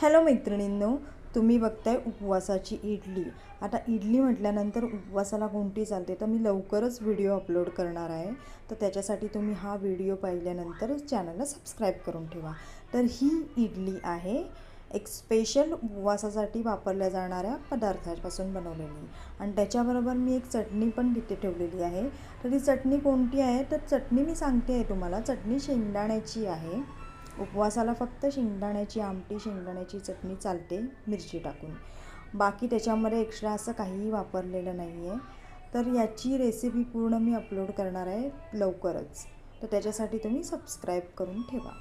Hello मैत्रिणींनो, तुम्ही बघताय उपवासाची इडली। आता इडली म्हटल्यानंतर उपवासाला कोणती चालते, तर मी लवकरच व्हिडिओ अपलोड करणार आहे। तर त्याच्यासाठी तुम्ही हा व्हिडिओ पाहिल्यानंतर चॅनलला सबस्क्राईब करून ठेवा। तर ही इडली आहे एक स्पेशल उपवासासाठी वापरल्या जाणाऱ्या पदार्थांपासून बनवलेली, आणि त्याच्याबरोबर मी एक चटणी पण तिथे ठेवलेली आहे। तर ती चटणी कोणती आहे, तर चटणी मी सांगते आहे तुम्हाला। चटणी शेंगदाण्याची आहे। उपवासाला फक्त शेंगदाण्याची आमटी, शेंगदाण्याची चटणी चालते मिरची टाकून, बाकी त्याच्यामध्ये एक्स्ट्रा असं काहीही वापरलेलं नाही आहे। तर याची रेसिपी पूर्ण मी अपलोड करणार आहे लवकरच, तर त्याच्यासाठी तुम्ही सबस्क्राईब करून ठेवा।